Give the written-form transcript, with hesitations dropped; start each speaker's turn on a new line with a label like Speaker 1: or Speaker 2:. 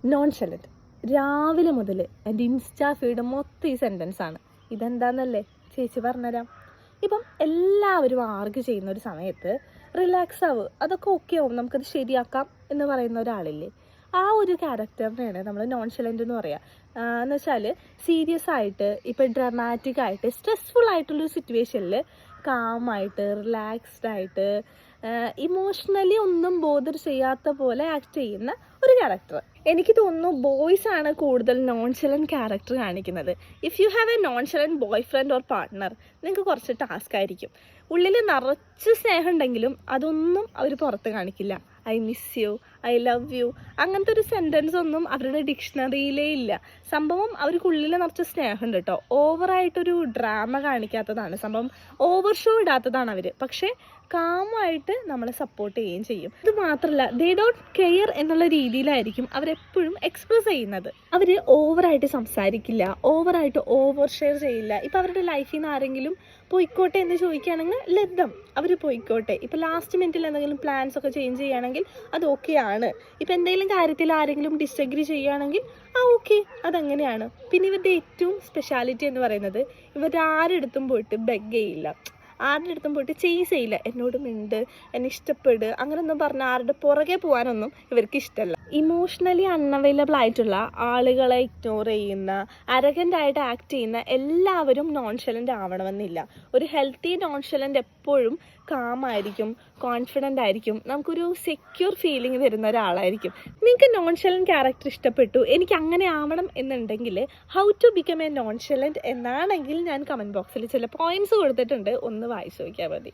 Speaker 1: നോൺഷലന്റ്. രാവിലെ മുതൽ എൻ്റെ ഇൻസ്റ്റാ ഫീഡ് മൊത്തം ഈ സെൻറ്റൻസാണ്. ഇതെന്താണെന്നല്ലേ ചേച്ചി പറഞ്ഞുതരാം. ഇപ്പം എല്ലാവരും ആർഗ്യൂ ചെയ്യുന്ന ഒരു സമയത്ത് റിലാക്സ് ആവുക, അതൊക്കെ ഓക്കെ ആവും, നമുക്കത് ശരിയാക്കാം എന്ന് പറയുന്ന ഒരാളില്ലേ, ആ ഒരു ക്യാരക്ടറിനെയാണ് നമ്മൾ നോൺഷലൻ്റ് എന്ന് പറയുക. എന്ന് വെച്ചാൽ സീരിയസ് ആയിട്ട്, ഇപ്പം ഡ്രമാറ്റിക് ആയിട്ട്, സ്ട്രെസ്ഫുൾ ആയിട്ടുള്ളൊരു സിറ്റുവേഷനിൽ കാമായിട്ട്, റിലാക്സ്ഡ് ആയിട്ട്, ഇമോഷണലി ഒന്നും ബോധർ ചെയ്യാത്ത പോലെ ആക്ട് ചെയ്യുന്ന ഒരു ക്യാരക്ടർ. എനിക്ക് തോന്നുന്നു ബോയ്സ് ആണ് കൂടുതൽ നോൺഷലന്റ് ക്യാരക്ടർ കാണിക്കുന്നത്. If you have a nonchalant boy friend or partner, നിങ്ങൾക്ക് കുറച്ച് ടാസ്ക് ആയിരിക്കും. ഉള്ളിൽ നിറച്ച് സ്നേഹം ഉണ്ടെങ്കിലും അതൊന്നും അവർ പുറത്ത് കാണിക്കില്ല. I miss you, I love you, അങ്ങനത്തെ ഒരു സെൻറ്റൻസ് ഒന്നും അവരുടെ ഡിക്ഷണറിയിലേ ഇല്ല. സംഭവം അവർക്കുള്ളിൽ നിറച്ച് സ്നേഹമുണ്ട് കേട്ടോ. ഓവറായിട്ടൊരു ഡ്രാമ കാണിക്കാത്തതാണ് സംഭവം, ഓവർ ഷോ ഇടാത്തതാണ് അവർ. പക്ഷേ കാമായിട്ട് നമ്മളെ സപ്പോർട്ട് ചെയ്യുകയും ചെയ്യും. ഇത് മാത്രമല്ല, ദേ ഡോണ്ട് കെയർ എന്നുള്ള രീതിയിലായിരിക്കും അവരെപ്പോഴും എക്സ്പ്രസ് ചെയ്യുന്നത്. അവർ ഓവറായിട്ട് സംസാരിക്കില്ല, ഓവറായിട്ട് ഓവർ ഷെയർ ചെയ്യില്ല. ഇപ്പം അവരുടെ ലൈഫിൽ നിന്ന് ആരെങ്കിലും പോയിക്കോട്ടെ എന്ന് ചോദിക്കുകയാണെങ്കിൽ ലതം അവർ പോയിക്കോട്ടെ. ഇപ്പം ലാസ്റ്റ് മിനിറ്റിൽ എന്തെങ്കിലും പ്ലാൻസ് ഒക്കെ ചേഞ്ച് ചെയ്യുകയാണെങ്കിൽ അത് ഓക്കെയാണ്. ഇപ്പം എന്തെങ്കിലും കാര്യത്തിൽ ആരെങ്കിലും ഡിസഗ്രി ചെയ്യുകയാണെങ്കിൽ ഓക്കെ, അതങ്ങനെയാണ്. പിന്നെ ഇവരുടെ ഏറ്റവും സ്പെഷ്യാലിറ്റി എന്ന് പറയുന്നത്, ഇവരുടെ ആരെടുത്തും പോയിട്ട് ബെഗ് ചെയ്യില്ല, ആരുടെ അടുത്തും പോയിട്ട് ചേസ് ചെയ്യില്ല. എന്നോട് മിണ്ട്, എന്നെ ഇഷ്ടപ്പെട്, അങ്ങനെയൊന്നും പറഞ്ഞാൽ ആരുടെ പുറകെ പോകാനൊന്നും ഇവർക്ക് ഇഷ്ടമല്ല. ഇമോഷണലി അൺഅവൈലബിൾ ആയിട്ടുള്ള ആളുകളെ ഇഗ്നോർ ചെയ്യുന്ന, അരഗൻ്റ് ആയിട്ട് ആക്ട് ചെയ്യുന്ന എല്ലാവരും നോൺഷലൻ്റ് ആവണമെന്നില്ല. ഒരു ഹെൽത്തി നോൺഷലൻ്റ് എപ്പോഴും കാമായിരിക്കും, കോൺഫിഡൻ്റ് ആയിരിക്കും, നമുക്കൊരു സെക്യൂർ ഫീലിംഗ് തരുന്ന ഒരാളായിരിക്കും. നിങ്ങൾക്ക് നോൺഷലൻ്റ് ക്യാരക്ടർ ഇഷ്ടപ്പെട്ടു, എനിക്ക് അങ്ങനെ ആവണം എന്നുണ്ടെങ്കിൽ ഹൗ ടു ബിക്കം എ നോൺഷലൻ്റ് എന്നാണെങ്കിൽ ഞാൻ കമൻറ്റ് ബോക്സിൽ ചില പോയിന്റ്സ് കൊടുത്തിട്ടുണ്ട്, ഒന്ന് വായിച്ചു നോക്കിയാൽ മതി.